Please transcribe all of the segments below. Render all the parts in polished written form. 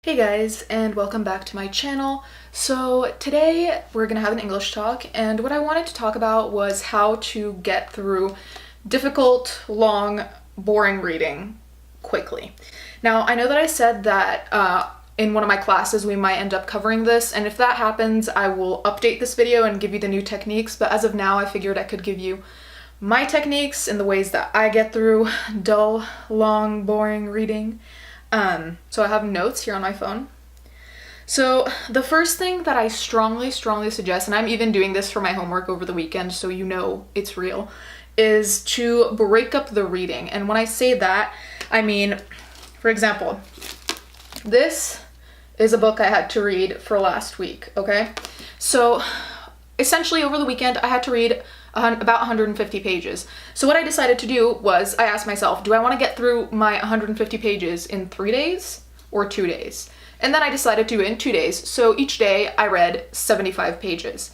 Hey guys, and welcome back to my channel. So today we're gonna have an English talk, and what I wanted to talk about was how to get through difficult, long, boring reading quickly. Now, I know that I said that in one of my classes we might end up covering this, and if that happens, I will update this video and give you the new techniques, but as of now, I figured I could give you my techniques and the ways that I get through dull, long, boring reading. So I have notes here on my phone. So the first thing that I strongly suggest, and I'm even doing this for my homework over the weekend, so you know it's real, is to break up the reading. And when I say that, I mean, for example, this is a book I had to read for last week, okay? So essentially over the weekend, I had to read about 150 pages. So what I decided to do was I asked myself, do I want to get through my 150 pages in 3 days or 2 days? And then I decided to do it in 2 days. So each day I read 75 pages.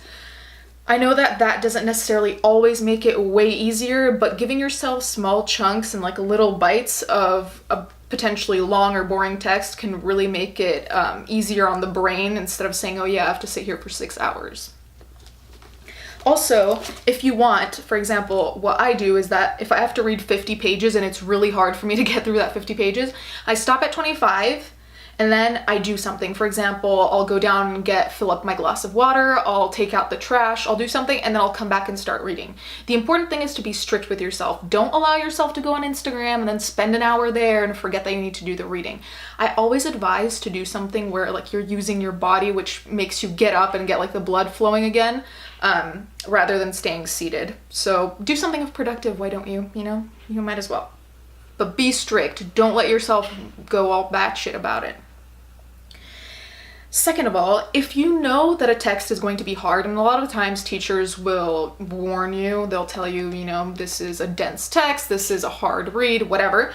I know that that doesn't necessarily always make it way easier, but giving yourself small chunks and like little bites of a potentially long or boring text can really make it easier on the brain instead of saying, oh yeah, I have to sit here for 6 hours. Also, if you want, for example, what I do is that if I have to read 50 pages and it's really hard for me to get through that 50 pages, I stop at 25 and then I do something. For example, I'll go down and fill up my glass of water, I'll take out the trash, I'll do something, and then I'll come back and start reading. The important thing is to be strict with yourself. Don't allow yourself to go on Instagram and then spend an hour there and forget that you need to do the reading. I always advise to do something where like you're using your body, which makes you get up and get like the blood flowing again, rather than staying seated. So do something productive, why don't you? You might as well. But be strict. Don't let yourself go all batshit about it. Second of all, if you know that a text is going to be hard, and a lot of times teachers will warn you, they'll tell you, this is a dense text, this is a hard read, whatever.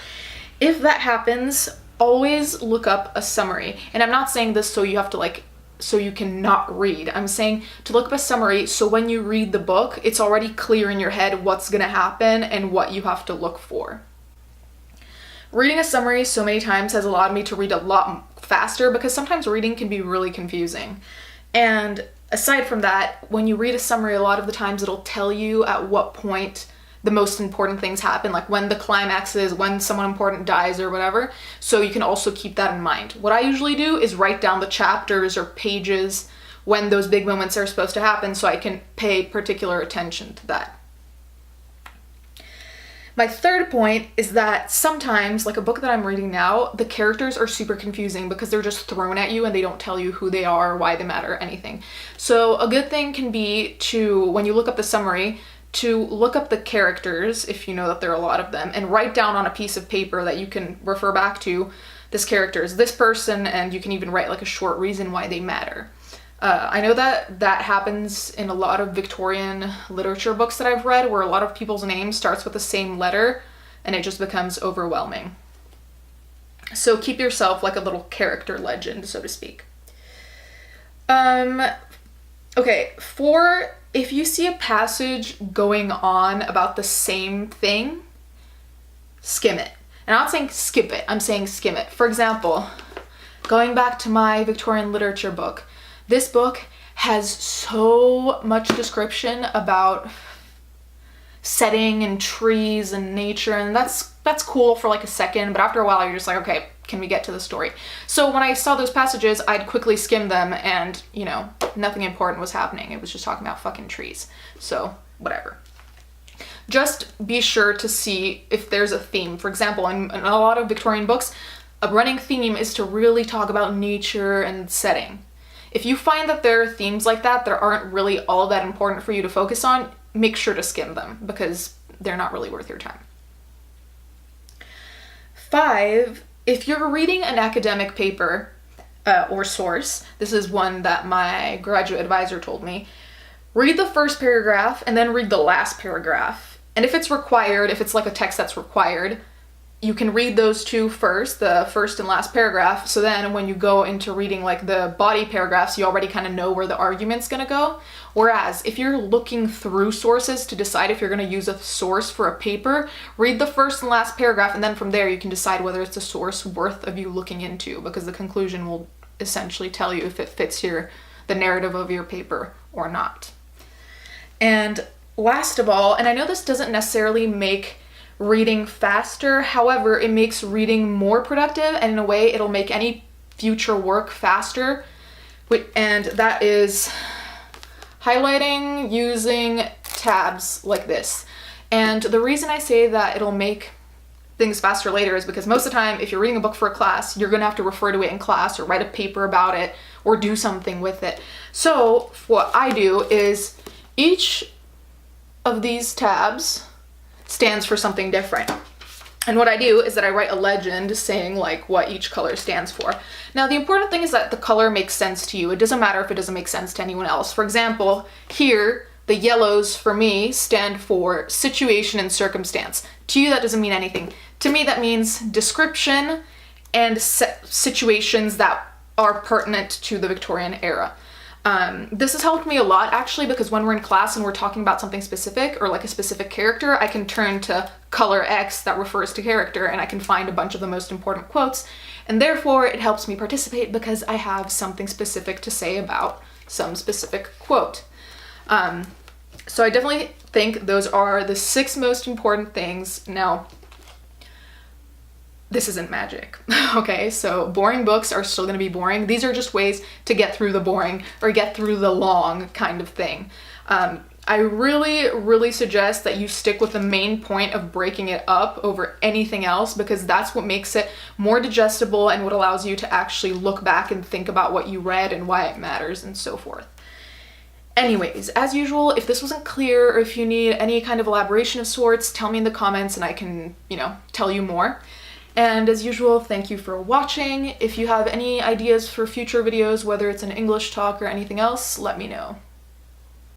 If that happens, always look up a summary. And I'm not saying this so you have to so you cannot read. I'm saying to look up a summary so when you read the book, it's already clear in your head what's gonna happen and what you have to look for. Reading a summary so many times has allowed me to read a lot faster because sometimes reading can be really confusing. And aside from that, when you read a summary, a lot of the times it'll tell you at what point the most important things happen, like when the climax is, when someone important dies or whatever. So you can also keep that in mind. What I usually do is write down the chapters or pages when those big moments are supposed to happen so I can pay particular attention to that. My third point is that sometimes, like a book that I'm reading now, the characters are super confusing because they're just thrown at you and they don't tell you who they are, why they matter, anything. So a good thing can be to, when you look up the summary, to look up the characters, if you know that there are a lot of them, and write down on a piece of paper that you can refer back to, this character is this person, and you can even write like a short reason why they matter. I know that happens in a lot of Victorian literature books that I've read where a lot of people's names starts with the same letter and it just becomes overwhelming. So keep yourself like a little character legend, so to speak. Okay, if you see a passage going on about the same thing, skim it. And I'm not saying skip it, I'm saying skim it. For example, going back to my Victorian literature book, this book has so much description about setting and trees and nature, and that's cool for like a second, but after a while you're just like, okay, can we get to the story? So when I saw those passages, I'd quickly skim them and, nothing important was happening. It was just talking about fucking trees. So, whatever. Just be sure to see if there's a theme. For example, in a lot of Victorian books, a running theme is to really talk about nature and setting. If you find that there are themes like that aren't really all that important for you to focus on, make sure to skim them because they're not really worth your time. 5, if you're reading an academic paper or source, this is one that my graduate advisor told me, read the first paragraph and then read the last paragraph. And if it's required, if it's like a text that's required, you can read those two first, the first and last paragraph, so then when you go into reading like the body paragraphs, you already kind of know where the argument's gonna go. Whereas if you're looking through sources to decide if you're gonna use a source for a paper, read the first and last paragraph, and then from there you can decide whether it's a source worth of you looking into, because the conclusion will essentially tell you if it fits the narrative of your paper or not. And last of all, and I know this doesn't necessarily make reading faster, however, it makes reading more productive, and in a way it'll make any future work faster, and that is highlighting using tabs like this. And the reason I say that it'll make things faster later is because most of the time, if you're reading a book for a class, you're gonna have to refer to it in class or write a paper about it or do something with it. So what I do is each of these tabs stands for something different. And what I do is that I write a legend saying like what each color stands for. Now the important thing is that the color makes sense to you. It doesn't matter if it doesn't make sense to anyone else. For example, here, the yellows for me stand for situation and circumstance. To you that doesn't mean anything. To me that means description and situations that are pertinent to the Victorian era. This has helped me a lot actually, because when we're in class and we're talking about something specific or like a specific character, I can turn to color X that refers to character and I can find a bunch of the most important quotes, and therefore it helps me participate because I have something specific to say about some specific quote. So I definitely think those are the 6 most important things. Now, this isn't magic, okay? So boring books are still gonna be boring. These are just ways to get through the boring or get through the long kind of thing. I really, really suggest that you stick with the main point of breaking it up over anything else, because that's what makes it more digestible and what allows you to actually look back and think about what you read and why it matters and so forth. Anyways, as usual, if this wasn't clear or if you need any kind of elaboration of sorts, tell me in the comments and I can, tell you more. And as usual, thank you for watching. If you have any ideas for future videos, whether it's an English talk or anything else, let me know.